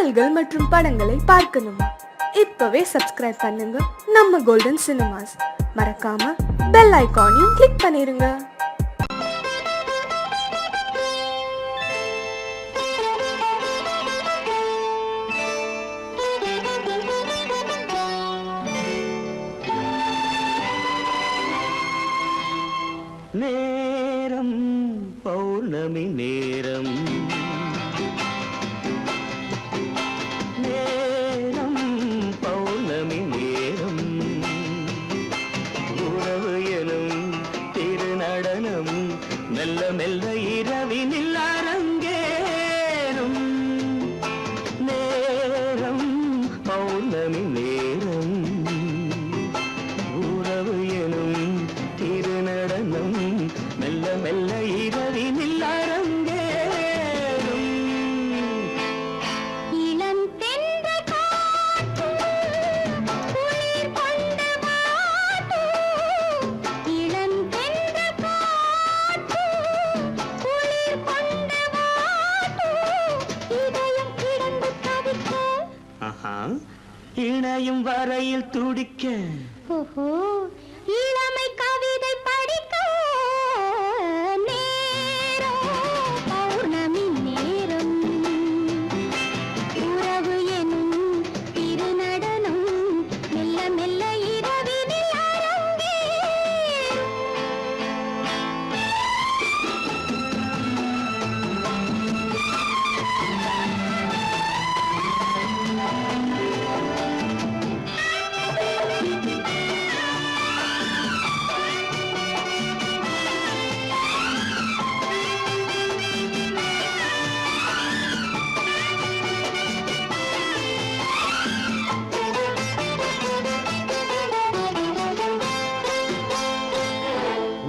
பாடல்கள் மற்றும் படங்களை பார்க்கணுமா? இப்பவே சப்ஸ்கிரைப் பண்ணுங்க நம்ம கோல்டன் சினிமாஸ். மறக்காம பெல் ஐகானையும் கிளிக் பண்ணிருங்க. நேரம் பௌர்ணமி நேரம், நேரம் பௌர்ணமி நேரம், உறவு எனும் திருநடனம் மெல்ல மெல்ல இரவினில் அரங்கேறும். நேரம் பௌர்ணமி நேரம், உறவு எனும் திருநடனம் மெல்ல மெல்ல இரவினில் அரங்கேறும். இளம் தென்றல் காற்று குளிர் கொண்டு வாட்டும், இளம் தென்றல் காற்று குளிர் கொண்டு வாட்டும், இதயம் கிடந்து தவிக்க, இணையும் வரையில் துடிக்க, ஓஹோ இளமை கவிதை படிக்க. நேரம் பௌர்ணமி நேரம், உறவு எனும் திருநடனம் மெல்ல மெல்ல இரவினில் அரங்கேறும்.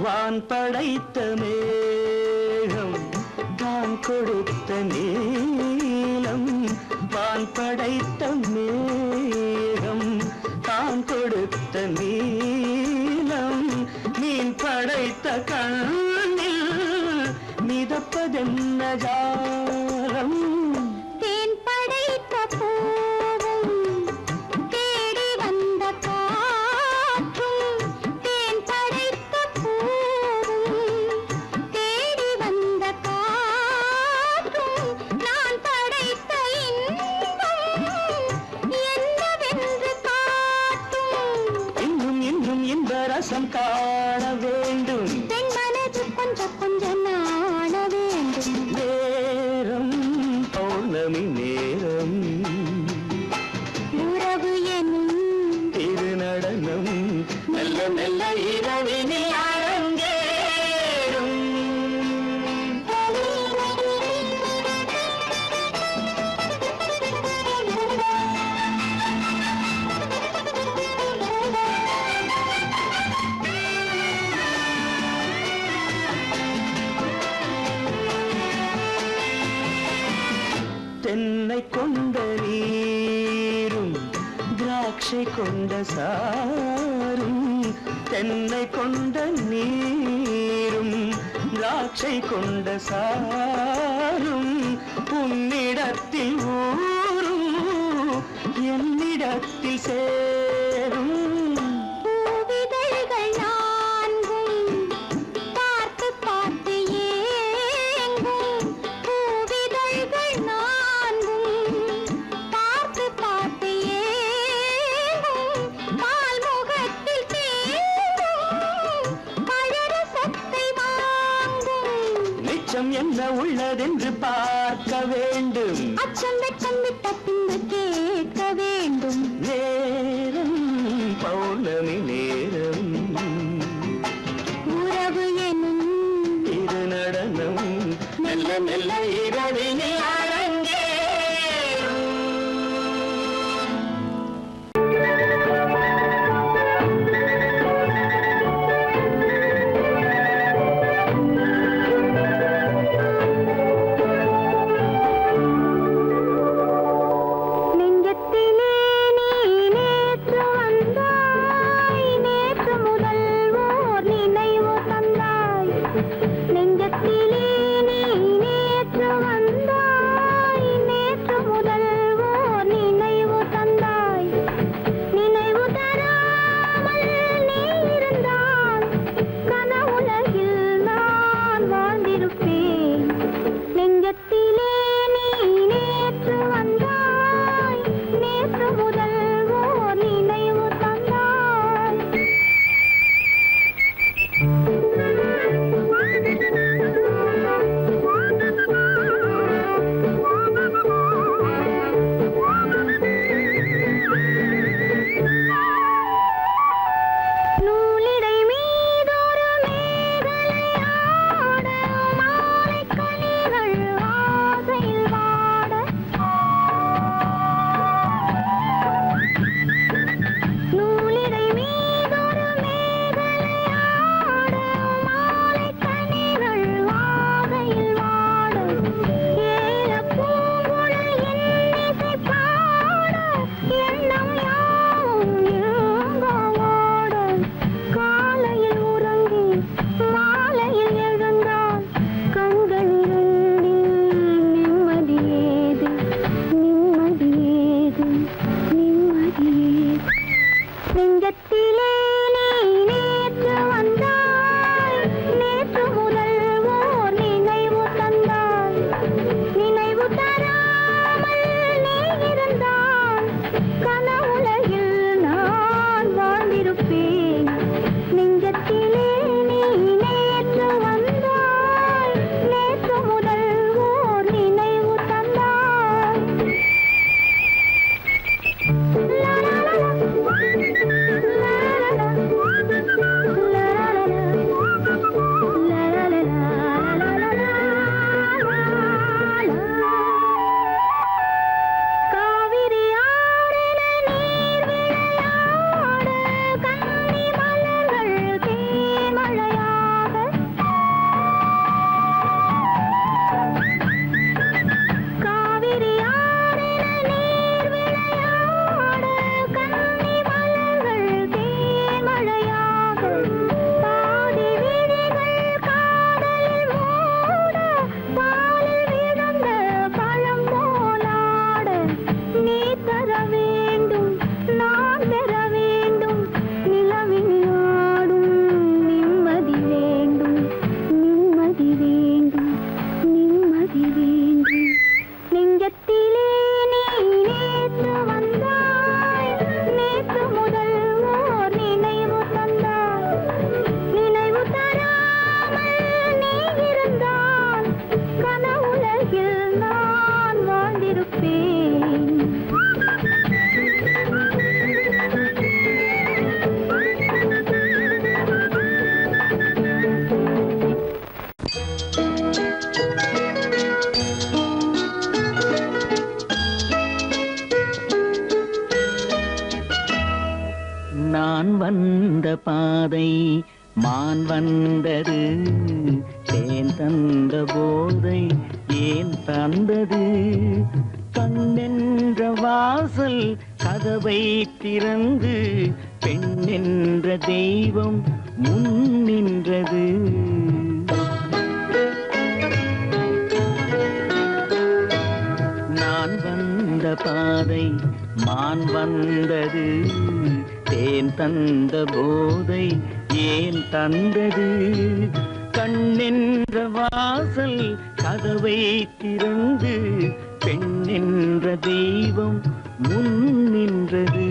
வான் படைத்த மேகம் தான் கொடுத்த நீலம், வான் படைத்த மேகம் தான் கொடுத்த நீலம், மீன் படைத்த கண்ணில் மிதப்பதென்ன ஜாலம். தேன் படைத்த பூவும் தேடி வந்த காற்றும், தேன் படைத்த பூவும் தேடி வந்த காற்றும், நான் படைத்த இன்பம் என்னவென்று காட்டும். இன்னும் இன்னும் இந்த ரசம் காண வேண்டும், பெண் மனது கொஞ்சம் கொஞ்சம் நாண வேண்டும். நேரம் பௌர்ணமி நேரம், உறவு எனும் திருநடனம் மெல்ல மெல்ல இரவினில் அரங்கேறும். தென்னை கொண்ட நீரும் திராட்சை கொண்ட சாரும், தென்னை கொண்ட நீரும் திராட்சை கொண்ட சாரும், உன்னிடத்தில் ஊரும் என்னிடத்தில் சேரும். பூவிதழ்கள் நான்கும் பார்த்து பார்த்து ஏங்கும், பூவிதழ்கள் நான்கும் பார்த்து பார்த்து ஏங்கும், பால்முகத்தில் தேங்கும் பழரசத்தை வாங்கும். நிச்சம் என்ன உள்ளதென்று பார்க்க வேண்டும், அச்சம் வெச்சம் விட்ட பின்பு கேட்க வேண்டும். நேரம் பௌர்ணமி நேரம், உறவு எனும் திருநடனம் மெல்ல மெல்ல இரவினில் அரங்கேறும். பாதை மான் வந்தது, தேன் தந்த போதை ஏன் தந்தது? கண்ணென்ற வாசல் கதவை திறந்து பெண் என்ற தெய்வம் முன் நின்றது. நான் வந்த பாதை மான் வந்தது, தேன் தந்த போதை ஏன் தந்தது? கண்ணென்ற வாசல் கதவை திறந்து பெண் என்ற தெய்வம் முன் நின்றது.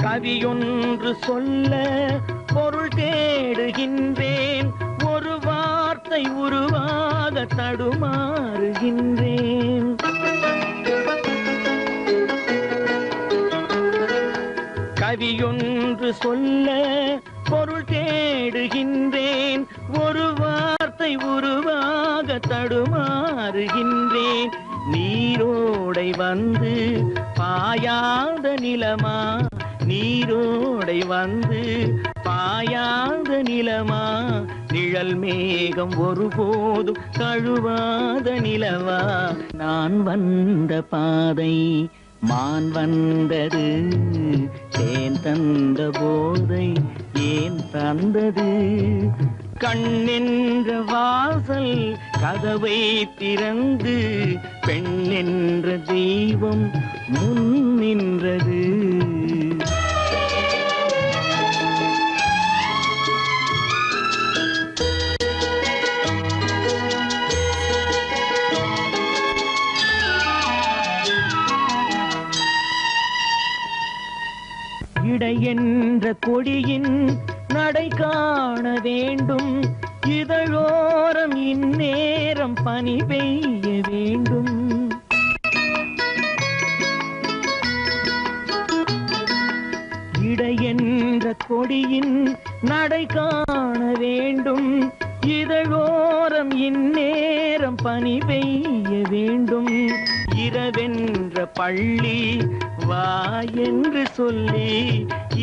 கவியொன்று சொல்ல பொருள் தேடுகின்றேன், ஒரு வார்த்தை உருவாக தடுமாறுகின்றேன். கவியொன்று சொல்ல பொருள் தேடுகின்றேன், ஒரு வார்த்தை உருவாக தடுமாறுகின்றேன். நீரோடை வந்து பாயாத நிலமா, நீரோடை வந்து பாயாத நிலமா, நிழல் மேகம் ஒருபோதும் தழுவாத நிலவா? நான் வந்த பாதை மான் வந்தது, தேன் தந்த போதை ஏன் தந்தது? கண்ணென்ற வாசல் கதவை திறந்து பெண் என்ற தெய்வம் முன் நின்றது. இடை என்ற கொடியின் நடை காண வேண்டும், இதழோரம் இந்நேரம் பனி பெய்ய வேண்டும். இடை என்ற கொடியின் நடை காண வேண்டும், இதழோரம் இந்நேரம் பனி பெய்ய வேண்டும். இரவென்ற பள்ளி வா என்று சொல்லி,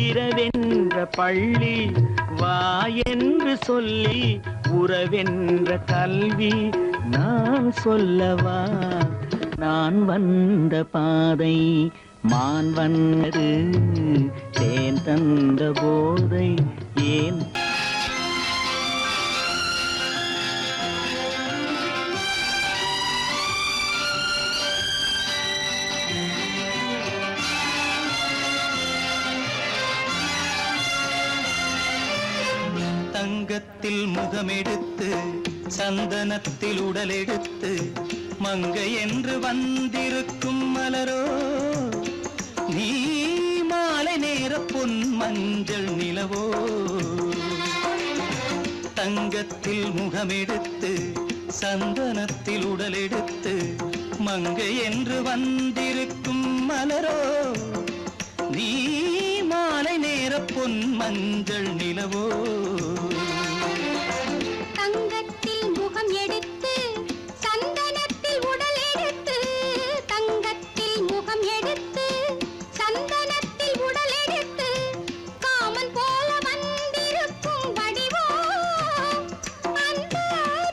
இரவென்ற பள்ளி வா என்று சொல்லி, உறவென்ற கல்வி நான் சொல்லவா? நான் வந்த பாதை மான் வந்தது, தேன் தந்த போதை ஏன்? தங்கத்தில் முகமெடுத்து சந்தனத்தில் உடலெடுத்து மங்கை என்று வந்திருக்கும் மலரோ, நீ மாலை நேர பொன் மஞ்சள் நிலவோ? தங்கத்தில் முகமெடுத்து சந்தனத்தில் உடலெடுத்து மங்கை என்று வந்திருக்கும் மலரோ, நீ மாலை நேர பொன் மஞ்சள் நிலவோ? தங்கத்தில் முகம் எடுத்து சந்தனத்தில் உடல் எடுத்து, தங்கத்தில் முகம் எடுத்து சந்தனத்தில் உடல் எடுத்து, காமன் போல வந்திருக்கும் வடிவோ, அந்த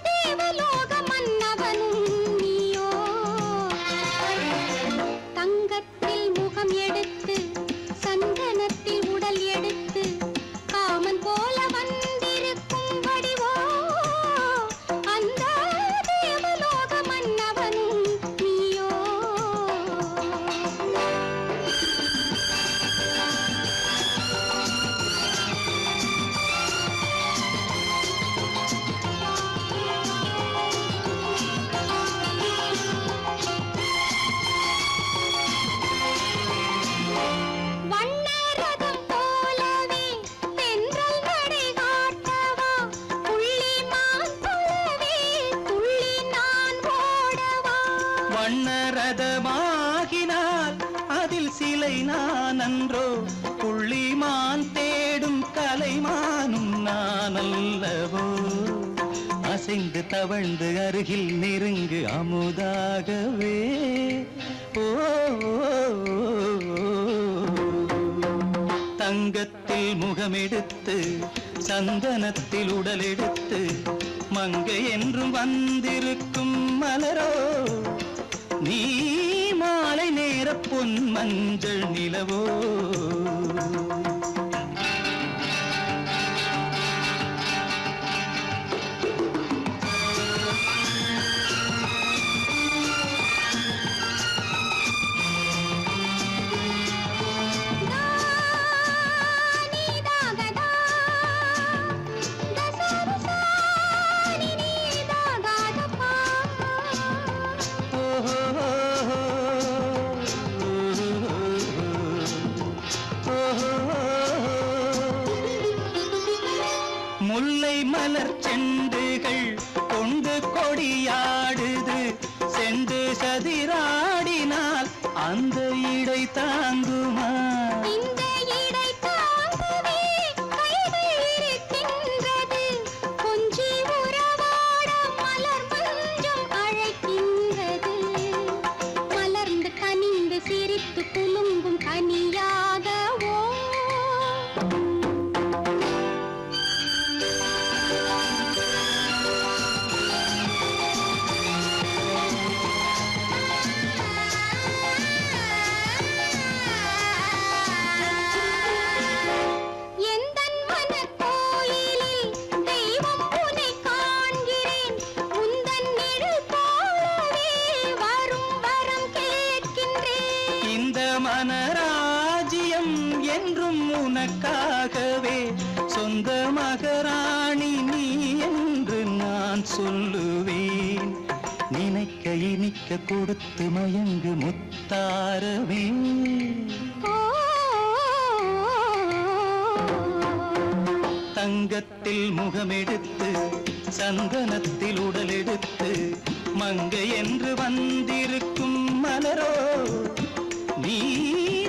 தேவலோக மன்னவனும் நீயோ? தங்கத்தில் முகம் எடுத்து சந்தனத்தில் உடல் எடுத்து, காமன் போல வந்திருக்கும் வடிவோ, அந்த தேவலோக மன்னவனும் நீயோ? வண்ணரதம் போலவே தென்றல் நடை காட்டவா, புள்ளிமான் போலவே துள்ளி நான் ஓடவா? வண்ணரதமாகினால் அதில் சிலை நான் அன்றோ, புள்ளிமான் தேடும் கலைமானும் நான் அல்லவோ. அசைந்து தவழ்ந்து அருகில் நெருங்கு அமுதாகவே. ஓ, தங்கத்தில் முகமெடுத்து சந்தனத்தில் உடலெடுத்து மங்கை என்றும் வந்திருக்கும் மலரோ, நீ மாலை நேர பொன் மஞ்சள் நிலவோ. முல்லை மலர் செண்டுகள் கொண்டு கொடியாடுது, செண்டு சதிராடினால் அந்த இடை தாங்குமா? இந்த இடை தாங்குவே கைகள் இருக்கின்றது, கொஞ்சி உறவாட மலர் மஞ்சம் அழைக்கின்றது. மலர்ந்து கனிந்து சிரித்து குலுங்கும் கனியாகவோ. மனராஜ்யம் என்றும் உனக்காகவே, சொந்த மகராணி நீ என்று நான் சொல்லுவேன். நினைக்க இனிக்க கொடுத்து மயங்கு முத்தாரவே. தங்கத்தில் முகமெடுத்து சந்தனத்தில் உடலெடுத்து மங்கை என்று வந்திருக்கும் மலரோ, நீ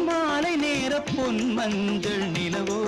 மாலை நேர பொன் மஞ்சள் நிலவோ.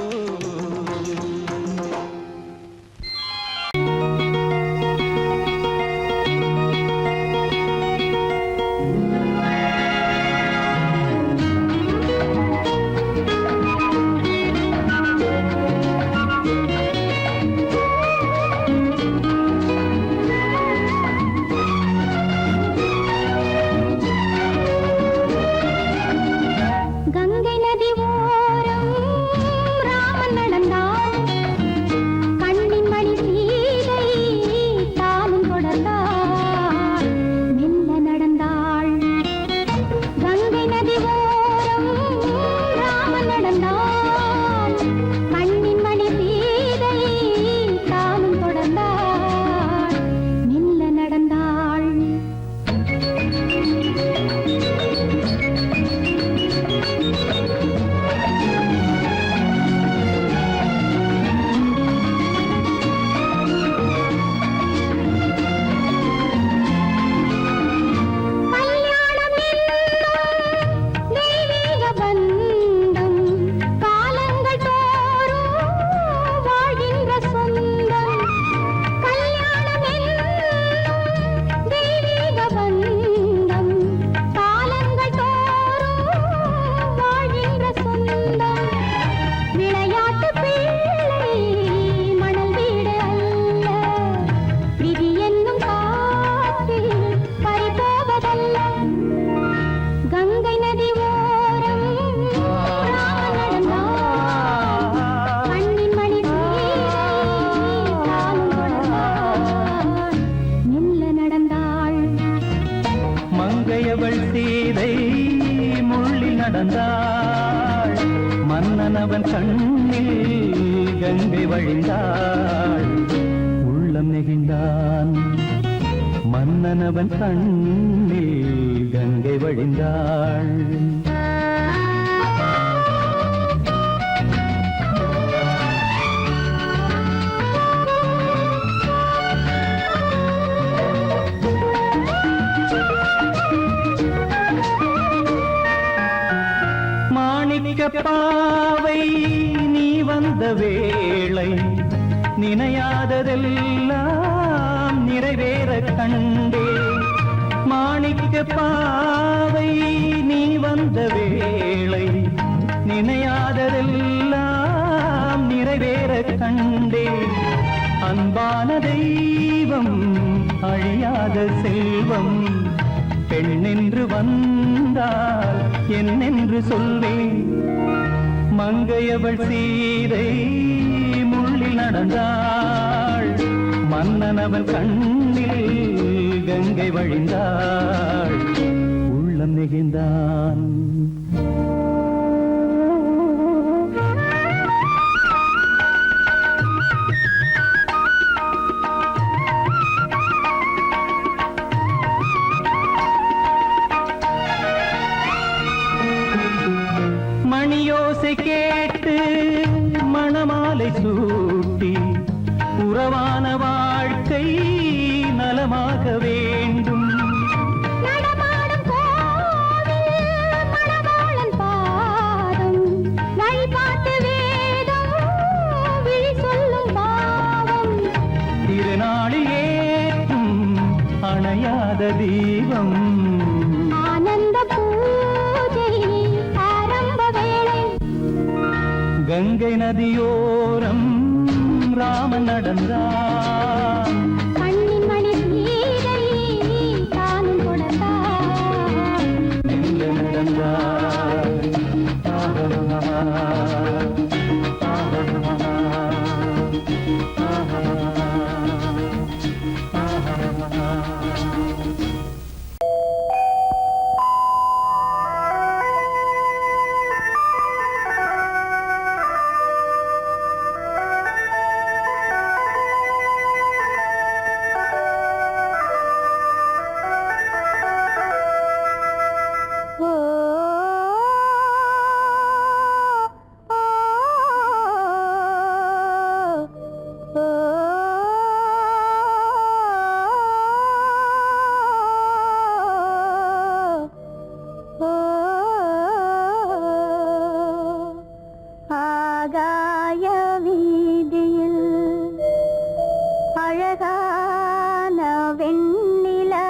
நடந்தாள், மன்னனவன் கண்ணில் கங்கை வழிந்தாள், உள்ளம் நெகிழ்ந்தான். மன்னனவன் கண்ணில் கங்கை வழிந்தாள். பாவை நீ வந்த வேளை நினையாததெல்லாம் நிறைவேற கண்டே மாணிக்க பாவை நீ வந்த வேளை நினையாததெல்லாம் நிறைவேற கண்டே அன்பான தெய்வம் அழியாத செல்வம் பெண்ணென்று வந்தால் என்னென்று சொல்வேன் மங்கையவள் சீதை முள்ளில் நடந்தாள் மன்னனவன் கண்ணில் கங்கை வழிந்தாள் உள்ளம் நெகிழ்ந்தான் மணியோசை கேட்டு மணமாலை சூட்டி உறவான வாழ்க்கை நலமாக வேண்டும் நடமாடும் கோவில் மணவாளன் பாதம் வழிபாட்டு வேதம் விழி சொல்லும் பாவம் திருநாளில் ஏற்றும் அணையாத தீபம் ஆனந்த பூஜை ஆரம்ப வேளை கங்கை நதியோரம் ராமன் நடந்தார் கண்ணின் மணி சீதை தானும் கொடுத்தார் எங்க நடந்தார் ஆகாய வீதியில் அழகான வெண்ணிலா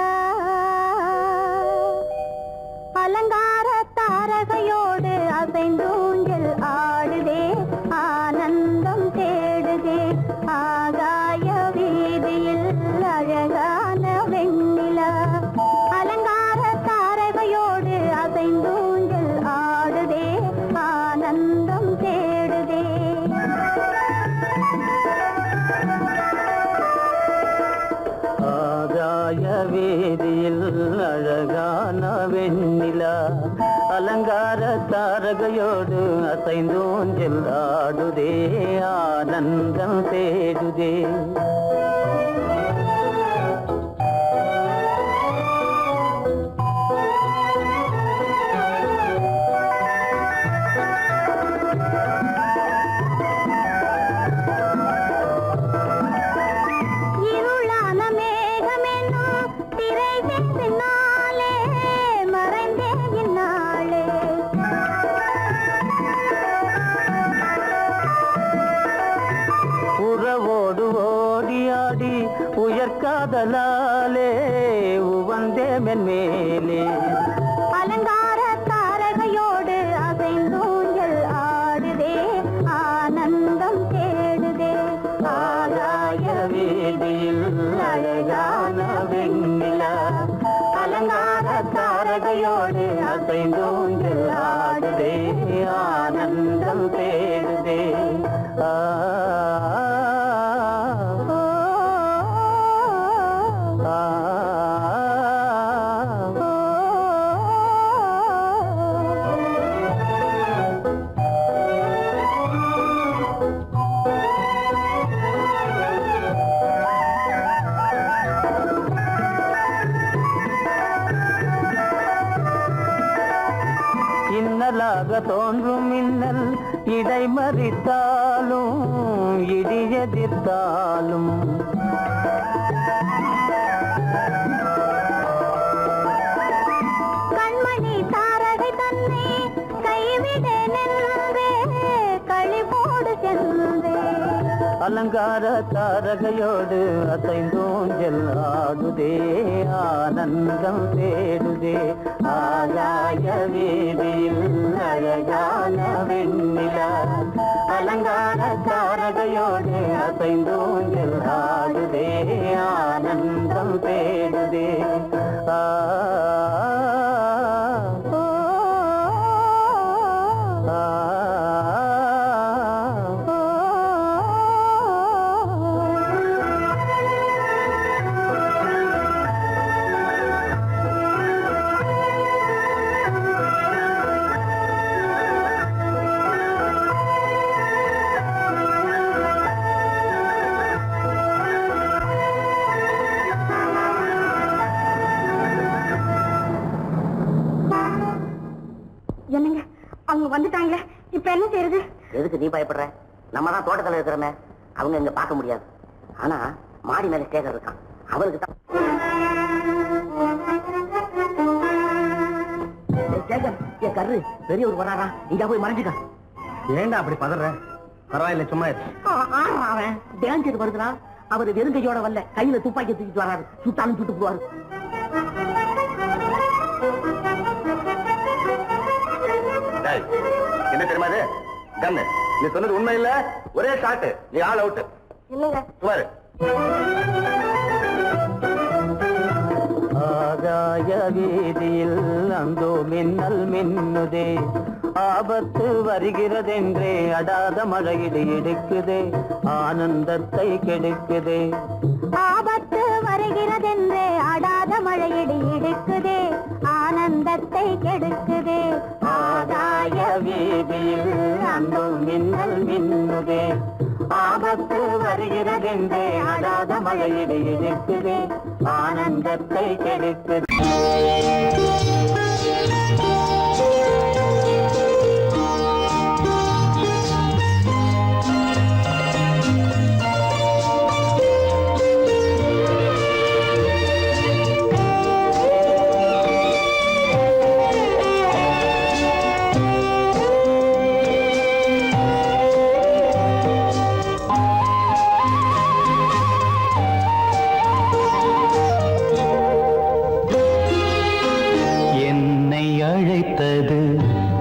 அலங்கார தாரகையோடு அசைந்தூஞ்சல் ஆடுதே ஆனந்தம் தேடுதே ஆகாய வீதியில் அழகான வெண்ணிலா அலங்கார தாரகையோடு அசைந்தூஞ்சல் ஆடுதே ஆனந்தம் தேடுதே ஆகாய வேதியில் அழகான வெண்ணிலா அலங்கார தாரகையோடு அசைந்தோஞ்சல் ஆடுதே ஆனந்தம் தேடுதே இருளான மேகமென்னும் திரை பின்னாலே மறைந்தே இந்நாளே உறவோடு ஓடியாடி உயர்காதலாலே உவந்தே மென்மேலே அலங்கார தாரகையோடு அசைந்தூஞ்சல் ஆடுதே ஆனந்தம் தேடுதே ஆகாய வீதியில் அழகான வெண்ணிலா அலங்கார தாரகையோடு அசைந்தோஞ்சல் ஆடுதே ஆனந்தம் தேடுதே ஆ ஆ, இன்னலாக தோன்றும் மின்னல் இடைமறித்தாலும் இடியெதிர்த்தாலும் கண்மணி தாரகை தன்னை கைவிடேனென்ன அலங்கார தாரகையோடு அசைந்தோஞ்சல் ஆடுதே ஆனந்தம் தேடுதே ஆகாய வீதியில் அழகான வெண்ணிலா அலங்கார தாரகையோடு அசைந்தோஞ்சல் ஆடுதே ஆனந்தம் தேடுதே ஆ என்னங்க அவங்க வந்துட்டாங்களே, இப்ப என்ன செய்யறது? எதுக்கு நீ பயப்படுற? நம்ம தான் தோட்டத்துல இருக்கிறோமே, அவங்க இங்க பார்க்க முடியாது. ஆனா மாடி மேல ஸ்டேஜர் இருக்கான், அவருக்கு தான். கரு பெரியவர் வராரா, இங்க போய் மறைஞ்சுக்க. ஏண்டா அப்படி பதற? பரவாயில்ல, சும்மா அவன் டான்ஸ் வருகிறான். அவர் வெறுங்கையோட வரல, கையில துப்பாக்கி தூக்கிட்டு வராரு. சுட்டாலும் சுட்டு போவாரு. என்ன தெரியுமா இது? கண்ணு, நீ சொன்னது உண்மை இல்ல, ஒரே ஷாட், நீ ஆல் அவுட். இல்லங்க சுமாரு. ஆகாய வீதியில் அந்தோ மின்னல் மின்னுதே, ஆபத்து வருகிறதென்றே அடாத மழையிடு இடுக்குதே, ஆனந்தத்தை கெடுக்குதே. ஆபத்து வருகிறதென்றே அடாத மழையிடி இடுக்குதே, ஆனந்தத்தை கெடுக்குதே. ஆகாய வீதியில் அந்தோ மின்னல் மின்னுதே, ஆபத்து வருகிறதென்றே அடாத மழையிடு இடுக்குதே, ஆனந்தத்தை கெடுக்குதே.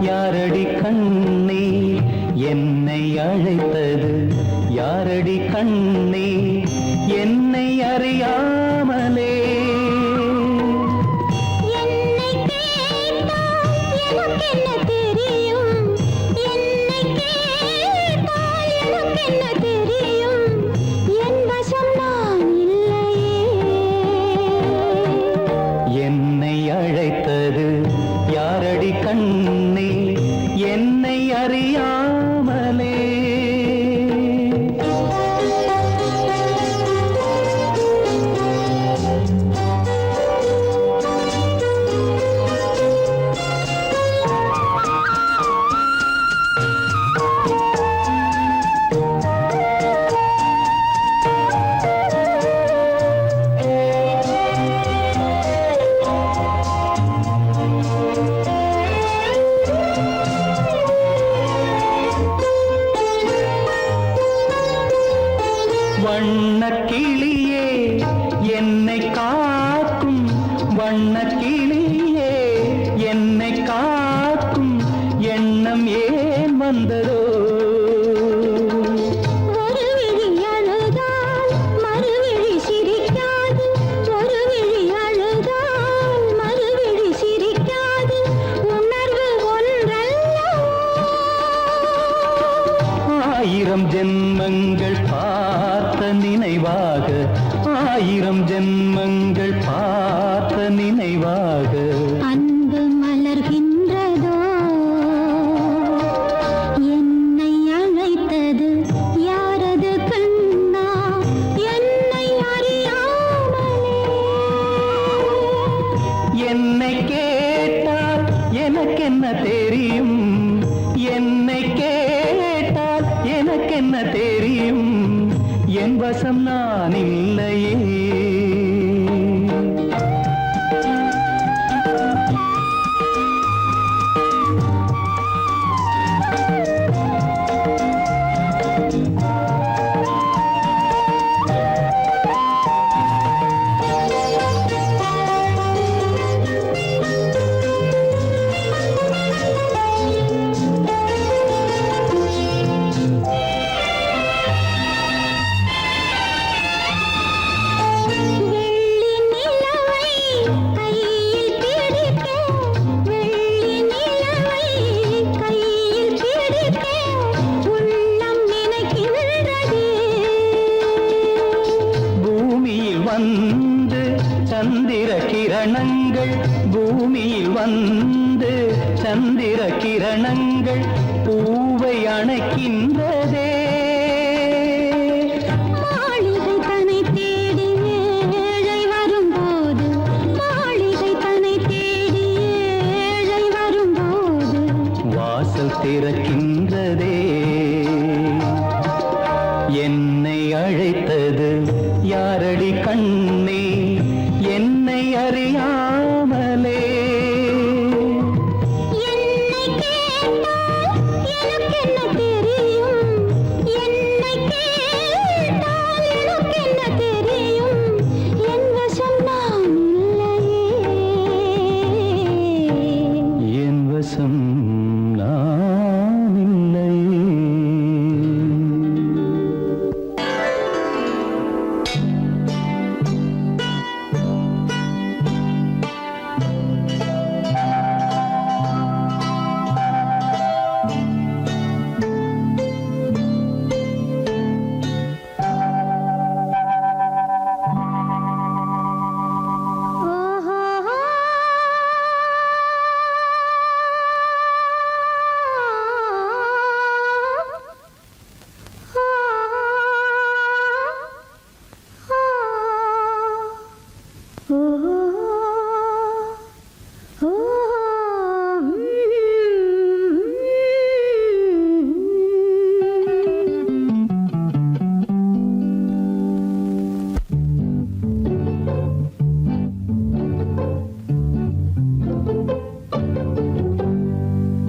யாரடி கண்ணே, என்னை அழைத்தது யாரடி கண்ணே, என்னை அறியாமலே. என்னை கேட்டால் எனக்கென்ன தெரியும், என்னை கேட்டால் எனக்கென்ன தெரியும், என் வசம் நான் இல்லையே. என்னை அழைத்தது யாரடி கண்ணே, என்னை அறியாமலே. வண்ணக்கிளியே என்னை காக்கும், வண்ணக்கிளியே என்னை காக்கும் எண்ணம் ஏன் வந்ததோ. ஒரு விழி அழுதால் மறுவிழி சிரிக்காது, ஒரு விழி அழுதால் மறுவிழி சிரிக்காது, உணர்வு ஒன்றல்லவோ. ஆயிரம் ஜென்மங்கள் பார்த்த நினைவாக, ஆயிரம் ஜென்மங்கள் பார்த்த நினைவாக, அன்பு மலர்கின்றதோ. என்னை அழைத்தது யாரது கண்ணா, என்னை அறியாமலே. என்னை கேட்டால் எனக்கென்ன தெரியும், என்னை கேட்டால் எனக்கென்ன தெரியும், என் வசம் நான் இல்லையே. பூமியில் வந்து சந்திர கிரணங்கள் பூவை அணைக்கின்றதே. மாளிகை தன்னை தேடி ஏழை வரும்போது, மாளிகை தன்னை தேடி ஏழை வரும்போது வாசல் திறக்கின்றதே. என்னை அழைத்தது யாரடி கண்ணே, என்னை அறியாமலே. என்னை கேட்டால் எனக்கென்ன தெரியும், என்னை கேட்டால் எனக்கென்ன தெரியும், என் வசம் நான் இல்லையே. என் வசம் நான் இல்லை.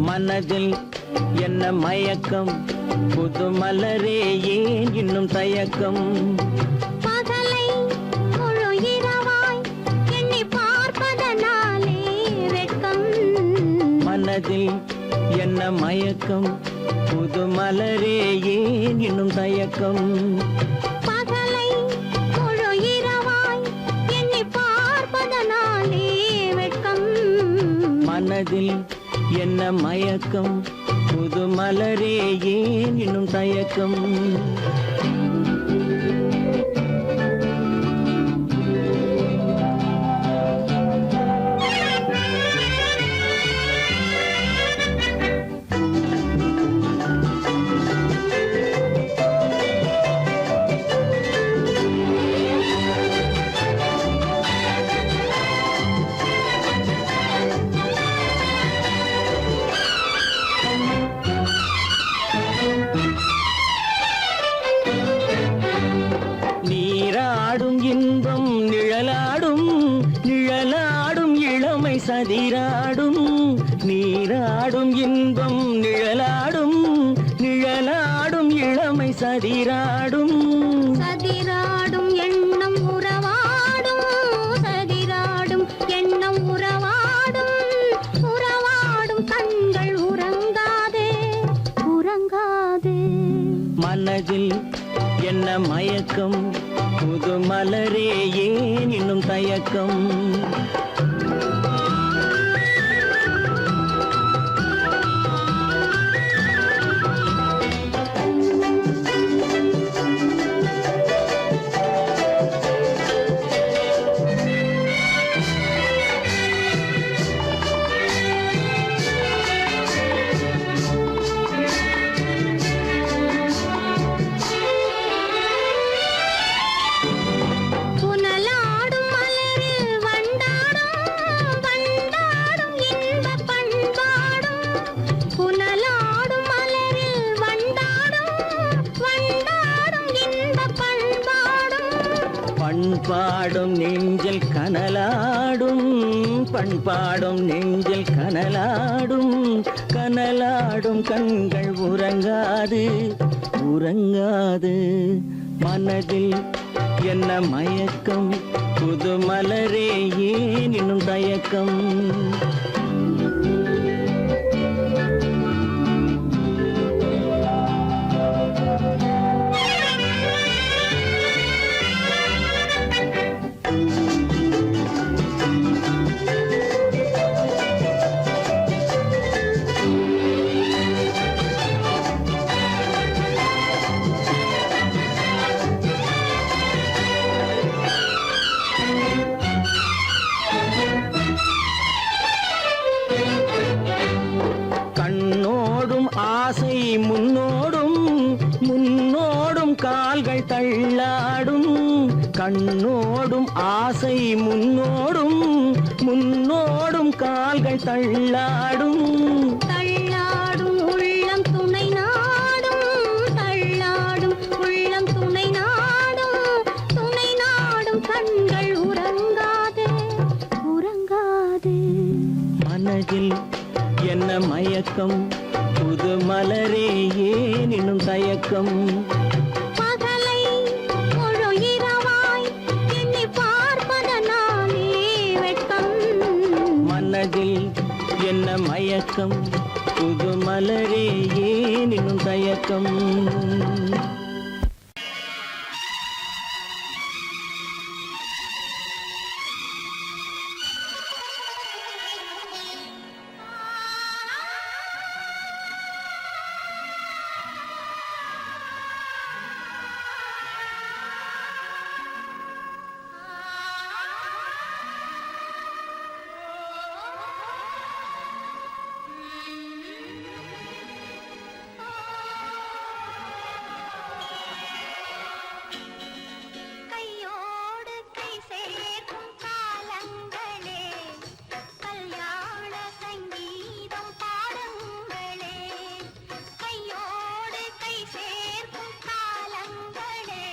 மனதில் என்ன மயக்கம், புது மலரே ஏன் இன்னும் தயக்கம். பகலை முழு இரவாய் எண்ணி பார்ப்பதனாலே வெட்கம். மனதில் என்ன மயக்கம், புது மலரே ஏன் இன்னும் தயக்கம். பகலை முழு இரவாய் எண்ணி பார்ப்பதனாலே வெட்கம். மனதில் என்ன மயக்கம், புது மலரே ஏன் இன்னும் தயக்கம். நீராடும் இன்பம் நிழலாடும், நிழலாடும் இளமை சதிராடும். நீராடும் இன்பம் நிழலாடும், நிழலாடும் இளமை சதிராடும். சதிராடும் எண்ணம் உறவாடும், சதிராடும் எண்ணம் உறவாடும், உறவாடும் கண்கள் உறங்காதே, உறங்காதே. மனதில் என்ன மயக்கம், புது மலரே ஏன் இன்னும் தயக்கம். புனலாடும் மலரில் வண்டாடும், வண்டாடும் இன்பப் பண்பாடும். புனலாடும் மலரில் வண்டாடும், வண்டாடும் இன்பப் பண்பாடும். பண்பாடும் நெஞ்சில் கனலாடும், பண்பாடும் நெஞ்சில் கனலாடும். கனலாடும் கண்கள் உறங்காது, உறங்காது. மனதில் என்ன மயக்கம், புது மலரே ஏன் இன்னும் தயக்கம். கால்கள் தள்ளாடும் கண்ணோடும் ஆசை முன்னோடும் முன்னோடும் கால்கள் தள்ளாடும் தள்ளாடும் உள்ளம் துணை நாடும் தள்ளாடும் உள்ளம் துணை நாடும் கண்கள் உறங்காதே உறங்காதே மனதில் என்ன மயக்கம் புது மலரே ஏன் இன்னும் தயக்கம் பகலை முழு இரவாய் எண்ணி பார்ப்பதனாலே வெட்கம் மனதில் என்ன மயக்கம் புது மலரே ஏன் இன்னும் தயக்கம் கையோடு கை சேர்க்கும் காலங்களே கல்யாண சங்கீதம் பாடுங்களே கையோடு கை சேர்க்கும் காலங்களே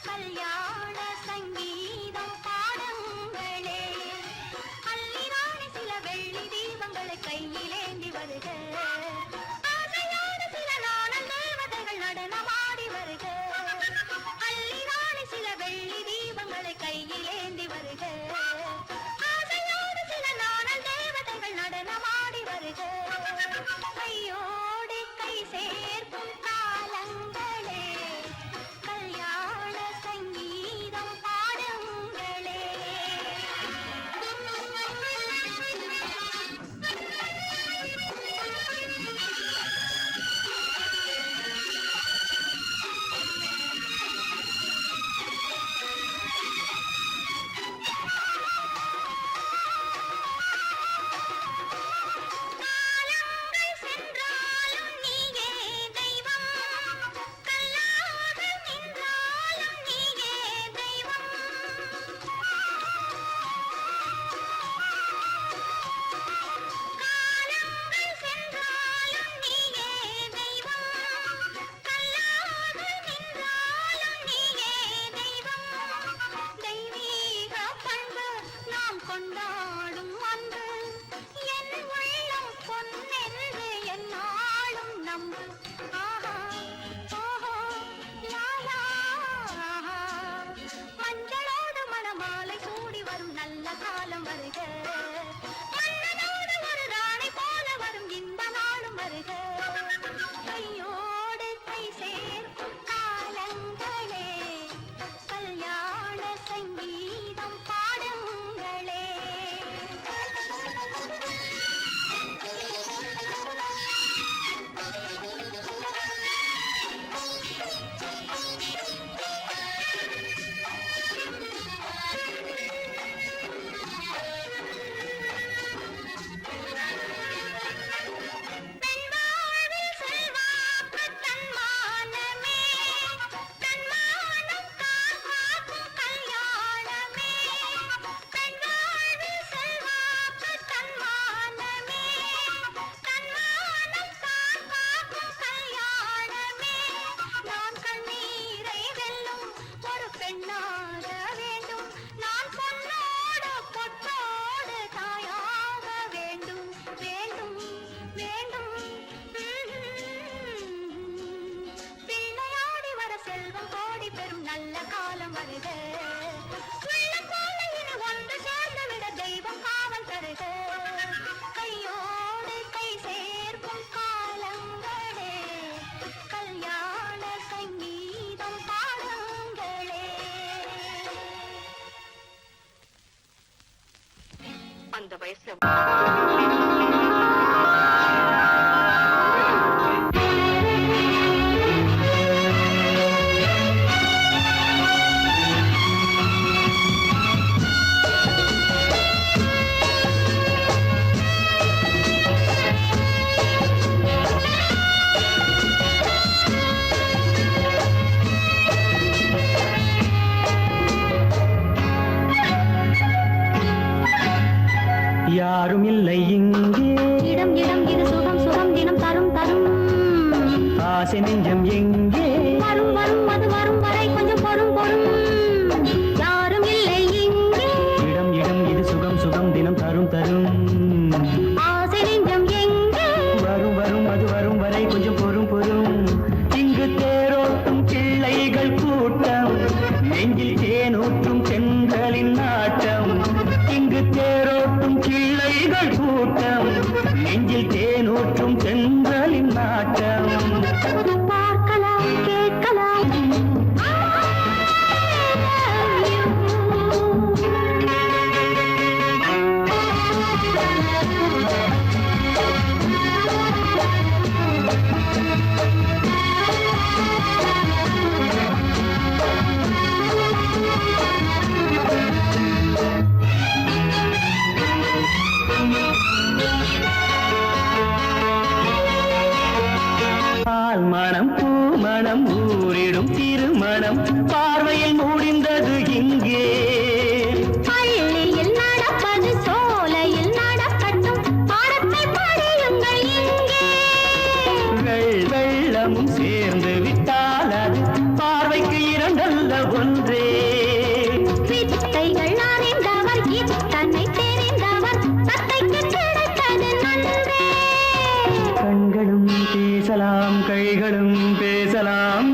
கல்யாண சங்கீதம் பாடுங்களே அள்ளிராணி சில வெள்ளி தீபங்களை கையிலேந்தி வருக ஆசையோடு சில நாணல் தேவதைகள் நடனமாடி வருக அள்ளிராணி சில வெள்ளி தீபங்களை கையிலேந்தி வருக ஆசையோடு சில நாணல் தேவதைகள் நடனமாடி வருக கையோடு கை சேர்க்கும் காலங்களே கல்யாண சங்கீதம் பாடுங்களே காலங்கள் சென்றாலும் நீயே தெய்வம் கல்லாக நின்றாலும் நீயே தெய்வம் காலங்கள் சென்றாலும் நீயே தெய்வம் கல்லாக நின்றாலும் நீயே தெய்வம் தெய்வீக பண்பு நாம் கொண்டாடும் அன்பு என் உள்ளம் பொன்னென்று என்னாலும் நம்பு ஆஹா ஓஹோ லாலா மஞ்சளோடு மணமாலை சூடி வரும் நல்ல காலம் வருக மன்னனோடு ஒரு ராணி போல வரும் இந்த நாளும் வருக கையோடு கை சேர்க்கும் காலங்களே கல்யாண சங்கீதம் பாடுங்களே பெண்வாழ்வில் செல்வாக்கு தன்மானமே தன்மானம் காக்கும் கல்யாணமே பெண்வாழ்வில் செல்வாக்கு தன்மானமே தன்மானம் காக்கும் கல்யாணமே நான் கண்ணீரை வெல்லும் ஒரு பெண்ணாக வேண்டும் நான் பொன்னோடு பொட்டோடு தாயாக வேண்டும் வேண்டும் வேண்டும் பிள்ளையாடி வர செல்வம் கோடி பெறும் நல்ல காலம் வருக உள்ளம் போல இனி ஒன்று சேர்ந்து விட தெய்வம் காவல் தருக கையோடு கை சேர்க்கும் காலங்களே கல்யாண சங்கீதம் பாடுங்களே அந்த வயசுல யாரும் இல்லை இங்கே இடம் இடம் இது சுகம் சுகம் தினம் தரும் தரும் ஆசை நெஞ்சம் எங்கே வரும் வரும் அது வரும் வரை கொஞ்சம் பொறும் பொறும் யாரும் இல்லை இங்கே இடம் இடம் இது சுகம் சுகம் தினம் தரும் தரும் ஆசை நெஞ்சம் எங்கே வரும் வரும் அது வரும் வரை கொஞ்சம் பொறும் பொறும் இங்கு தேரோட்டும் பிள்ளைகள் கூட்டம் நெஞ்சில் தேனூற்றும் பெண்களின் நாட்டம் இங்கு தேரோட்டும் பிள்ளைகள் கூட்டம் நெஞ்சில் தேனூற்றும் பெண்களின் நாட்டம் பார்க்கலாம் கேட்கலாம் பால் மணம் பூ மணம் ஊரிடும் திருமணம் பார்வையில் முடிந்தது இங்கே பள்ளியில் நடப்பது சோலையில் நடக்கட்டும் பாடத்தை படியுங்கள் இங்கே வெள்ளமும் சேர்ந்து விட்டால் அது பார்வைக்கு இரண்டல்ல ஒன்றே வித்தைகள் அறிந்தவர் இத்தனை தெரிந்தவர் தத்தைக்கு கிடைத்தது நன்றே கண்களும் பேசலாம் கைகளும் பேசலாம்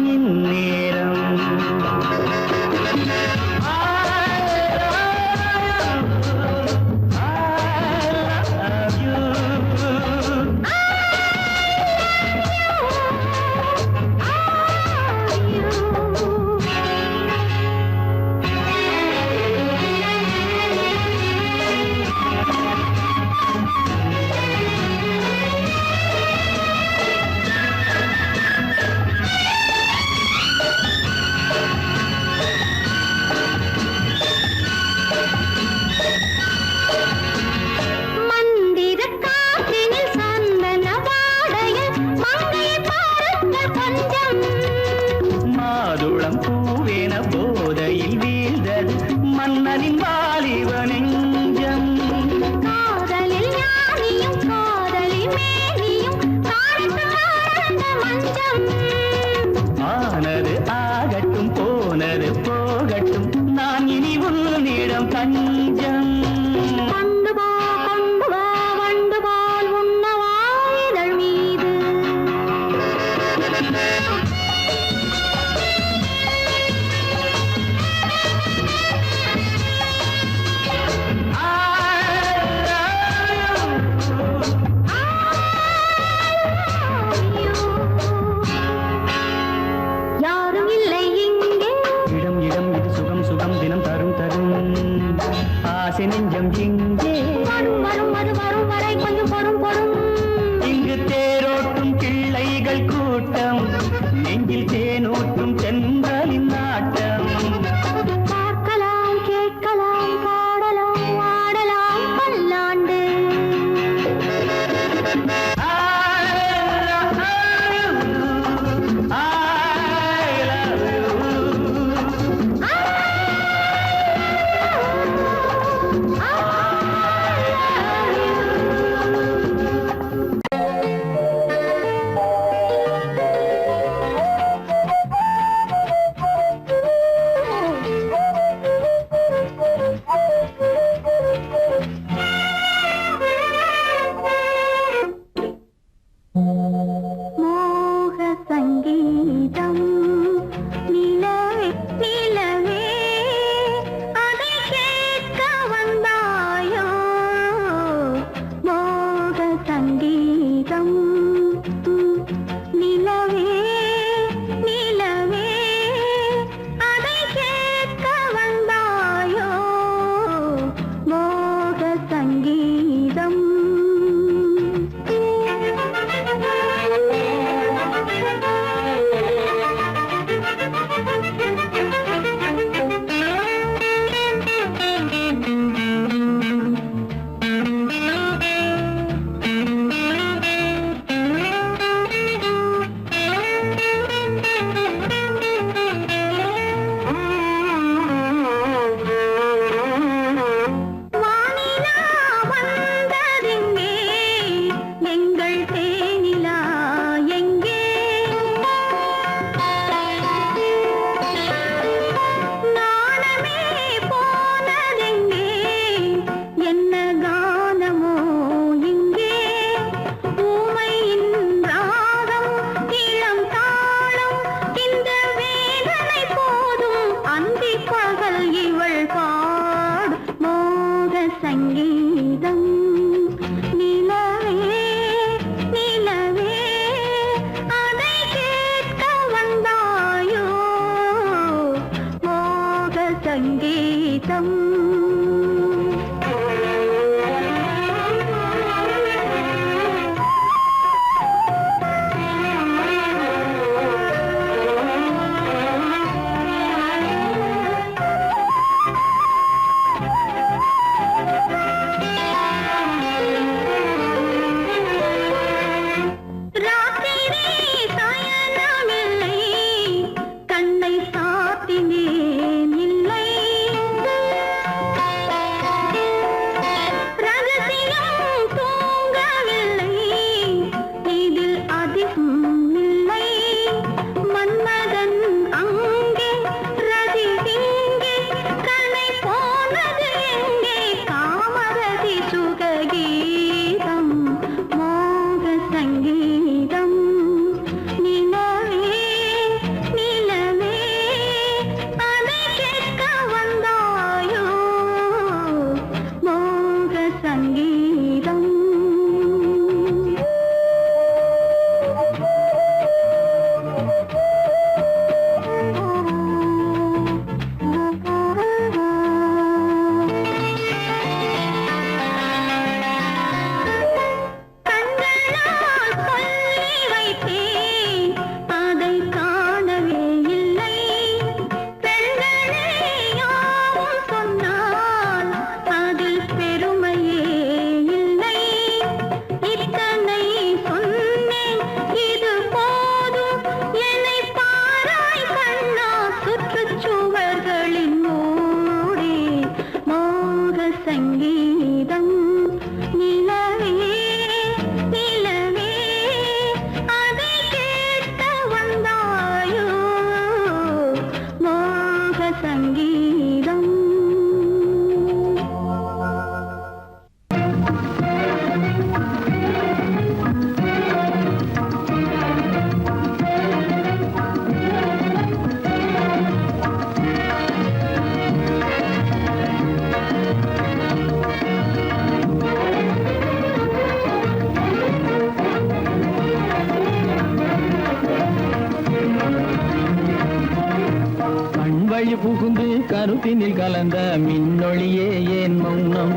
வழி புகுந்து கருத்தினில் கலந்த மின்னொளியே ஏன் மௌனம்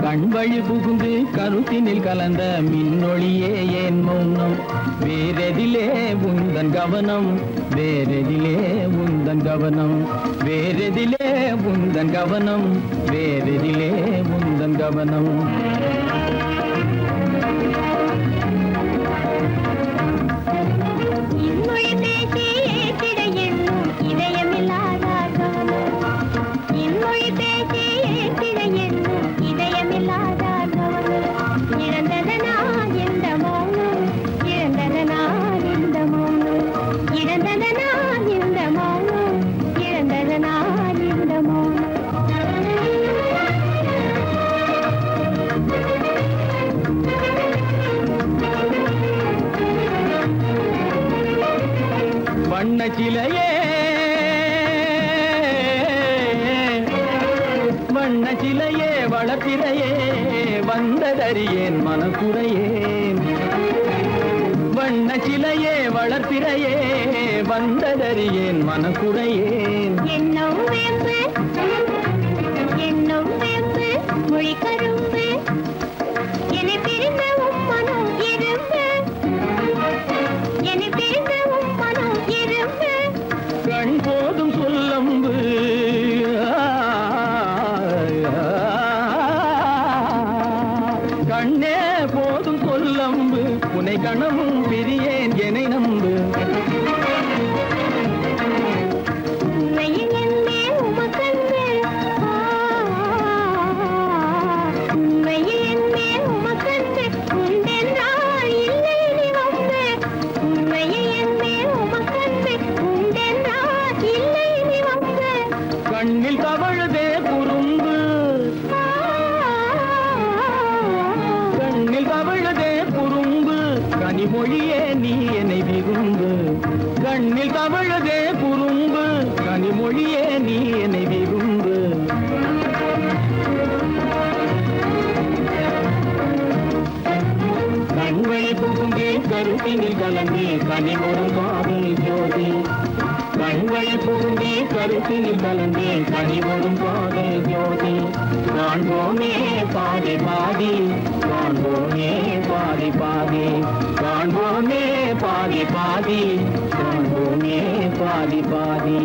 கண் வழி புகுந்து கருத்தினில் கலந்த மின்னொளியே ஏன் மௌனம் வேறெதிலே உந்தன் கவனம் வேறெதிலே உந்தன் கவனம் வேறெதிலே உந்தன் கவனம் வேறெதிலே உந்தன் கவனம் இன்மொழி பேசி ஏற்றிட எண்ணும் இதயமில்லாதார் கவனம் இன்மொழி பேசி ஏற்றிட எண்ணும் இதயமில்லாதார் கவனம் இழந்ததனா எந்த மௌனம் இழந்ததனா இந்த மௌனம் இழந்ததனா இந்த மௌனம் இழந்ததனா இந்த மௌனம் வண்ண சிலையே வண்ண சிலையே வளர்ப்பிறையே வந்ததறியேன் மனக்குறையேன் வண்ண சிலையே வளர்ப்பிறையே வந்ததறியேன் மனக்குறையேன் என்னும் வேம்பு என்னும் வேம்பு மொழி கரும்பு என்னை பிரிந்த உம்மனம் இரும்பு என்னை பிரிந்த உம்மனம் இரும்பு கண் போதும் சொல்லம்பு கண்ணே போதும் சொல்லம்பு உனை கணமும் பிரியேன் என்னை நம்பு உண்மையில் என்னே உமக்கன்று உண்மையில் என்னே உமக்கன்று உண்டென்றால் இல்லை நீ வம்பு உண்மையில் என்னே உமக்கன்று உண்டென்றால் இல்லை நீ வம்பு கண்ணில் தவழுதே குறும்பு கண்ணில் தவழுதே குறும்பு கனிமொழியே நீ என்னை விரும்பு கண்ணில் தவழுதே குறும்பு கனிமொழியே நீ என்னை விரும்பு கண்வழி புகுந்தே கருத்தினில் கலந்தே கனிமொரும் காதல் ஜோதி கண்வழி புகுந்தே கருத்தினில் கலந்தே கனிமொரும் காதல் ஜோதி காண்போமே பாதி பாதி காண்போமே பாதி பாதி காண்போமே பாதி பாதி காண்போமே பாதி பாதி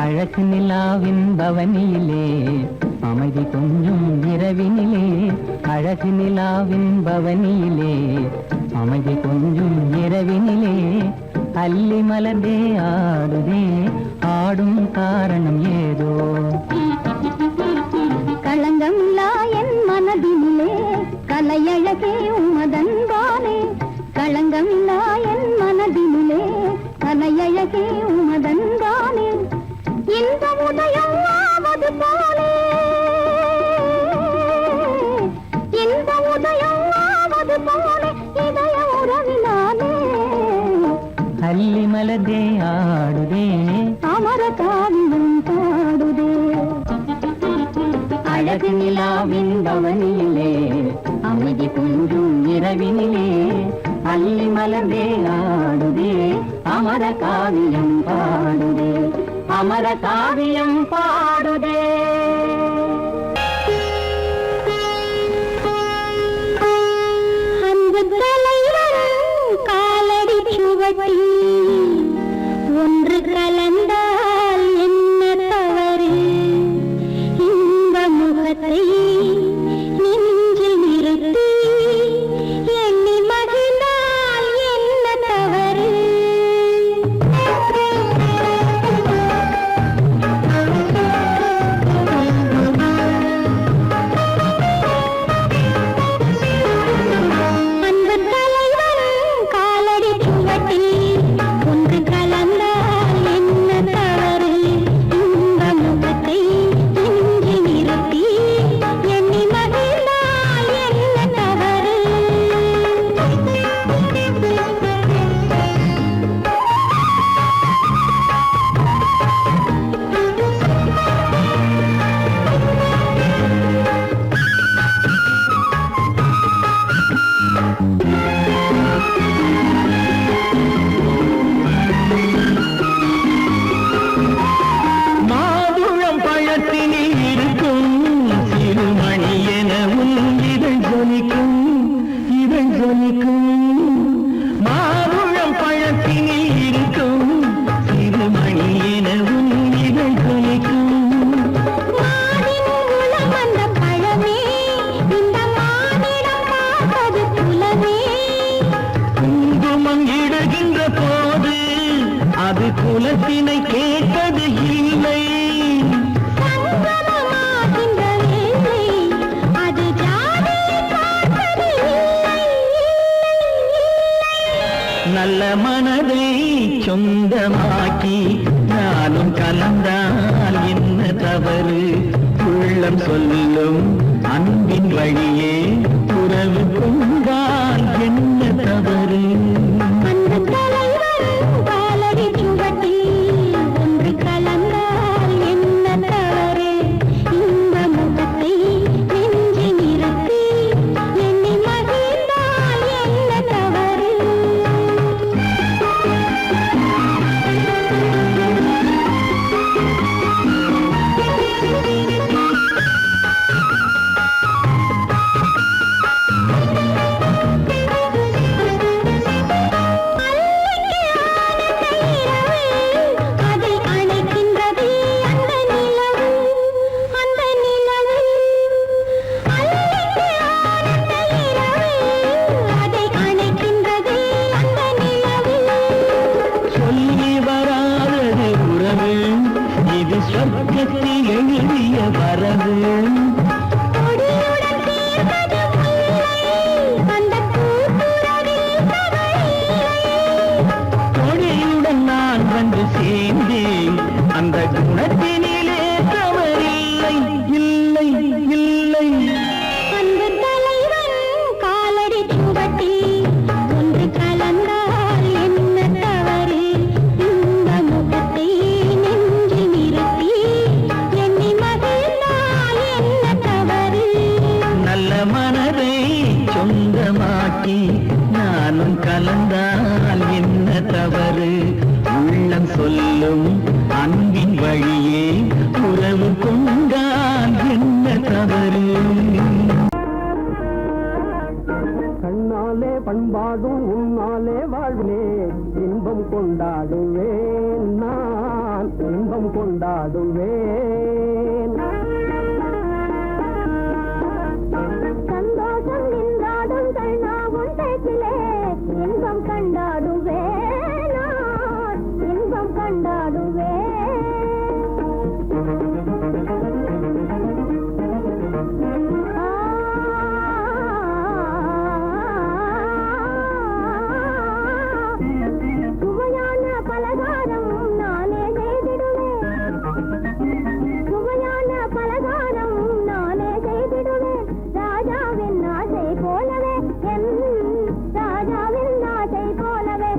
அழகு நிலாவின் பவனியிலே அமைதி கொஞ்சம் இரவினிலே அழகு நிலாவின் பவனியிலே அமைதி கொஞ்சம் இரவினிலே அல்லி மலர்ந்தே ஆடுதே ஆடும் காரணம் ஏதோ களங்கமில்லா என் மனதினிலே கலையழகே உமதன்பானே களங்கமில்லா என் மனதினிலே கலையழகே உமதன்பானே இந்த உதயம் ஆவது போலே இந்த உதயம் ஆவது போலே இதய உறவினாலே அல்லி மலர்ந்தே ஆடுதே அமர காவியம் பாடுதே அழகு நிலாவின் பவனியிலே அமைதி கொஞ்சம் இரவினிலே அல்லி மலர்ந்தே ஆடுதே அமர காவியம் பாடுதே அமர காவியம் பாடுதே அன்பு தலைவரும் காலடி சுவடி ஒன்று கலந்தால் என்ன தவறு இந்த முகத்தை நெஞ்சில் நிறுத்தி எண்ணி மகிழ்ந்தால் என்ன தவறு அன்பு தலைவரும் காலடி சுவடி அது குலத்தினை கேட்டது இல்லை. சங்கமமாகின்ற வேளை அது ஜாதியை பார்ப்பது இல்லை. நல்ல மனதை சொந்தமாக்கி நானும் கலந்தால் என்ன தவறு? உள்ளம் சொல்லும் அன்பின் வழியே உறவு கொண்டால் என்ன தவறு? அந்த தலைவன் காலடி சுவட்டில் ஒன்று கலந்தால் என்ன தவறு? இந்த முகத்தை நெஞ்சில் நிறுத்தி எண்ணி மகிழ்ந்தால் என்ன தவறு? அதை அணைக்கின்றது அந்த நிலவு, அந்த நிலவு. அல்லைக்கு ஆனந்த இரவு, அதை அணைக்கின்றது அந்த நிலவு. சொல்லி வராதது உறவு, இது சொர்க்கத்தில் எழுதிய வரவு. கொடியுடன் தீர்ந்தது முல்லை, அந்த கூட்டுறவில் தவறில்லை. கொடியுடன் நான் வந்து சேர்ந்தேன், அந்த குணத்தினிலே தவறில்லை. இல்லை இல்லை. அன்பு தலைவன் காலடி சுவட்டில் ஒன்று கலந்தால் என்ன தவறு? இந்த முகத்தை நெஞ்சில் நிறுத்தி எண்ணி மகிழ்ந்தால் என்ன தவறு? நல்ல மனதை சொந்தமாக்கி நானும் கலந்தால் என்ன தவறு? உள்ளம் சொல்லும் அன்பின் வழியே உறவு கொண்டால் என்ன தவறு? கண்ணாலே பண்பாடும் உன்னாலே வாழ்வே இன்பம் கொண்டாடுவேன், நான் இன்பம் கொண்டாடுவேன். சந்தோஷம் நின்றாடும் கண்ணாவும் பேச்சிலே இன்பம் கண்டாடுவேன், நான் இன்பம் கண்டாடுவேன். சுவையான பலகாரம் நானே செய்திடுவேன், சுவையான பலகாரம் நானே செய்திடுவேன். ராஜாவின் ஆசை போலவே, என் ராஜாவின் ஆசை போலவே.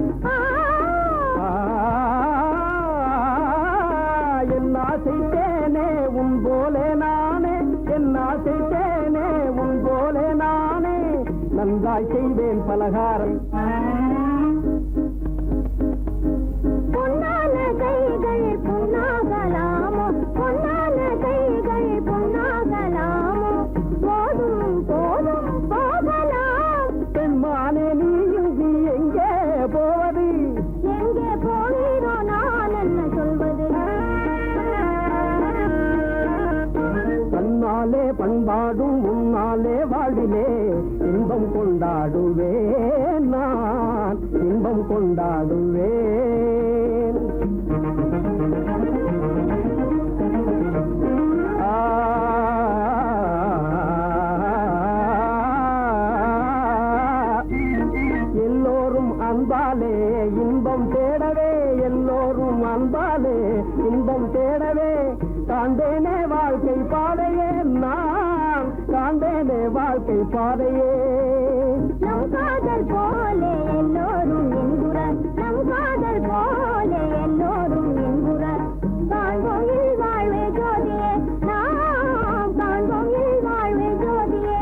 என் ஆசை தேனே உன் போலே நானே, என் ஆசை தேனே உன் போலே நானே, நன்றாய் செய்வேன் பலகாரம். பொன்னான கைகள் பொன்னாகலாமோ, பொன்னான கைகள் பொன்னாகலாமோ, போதும் போதும் போகலாம். பெண்மானே நீ எங்கே போவது? எங்கே போகிறோ நான் என்ன சொல்வது? தன்னாலே பண்பாடும் உன்னாலே வாழ்விலே இன்பம் கொண்டாடுவேன், நான் இன்பம் கொண்டாடுவேன். எல்லோரும் அன்பாலே இன்பம் தேடவே, எல்லோரும் அன்பாலே இன்பம் தேடவே காண்டேனே வாழ்க்கை பாதையே, நான் காண்டேனே வாழ்க்கை பாதையே. நம் காதல் போலே எல்லோரும் என்குறார், நம் காதல் போலே எல்லோரும் என்குறார். காண்போம் இல் வாழ்வே ஜோதியே, நாம் காண்போம் இல் வாழ்வே ஜோதியே.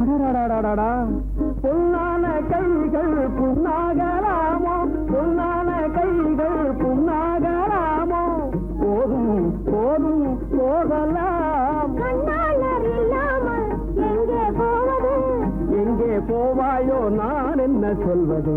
அடடடடடடா, பொன்னான கைகள் புண்ணாகலாமோ, பொன்னான கைகள் புண்ணாகலாமோ, போதும் போதும் போகலாம். கண்ணாளர் இல்லாமல் எங்கே போவது? எங்கே போவாயோ நான் என்ன சொல்வது?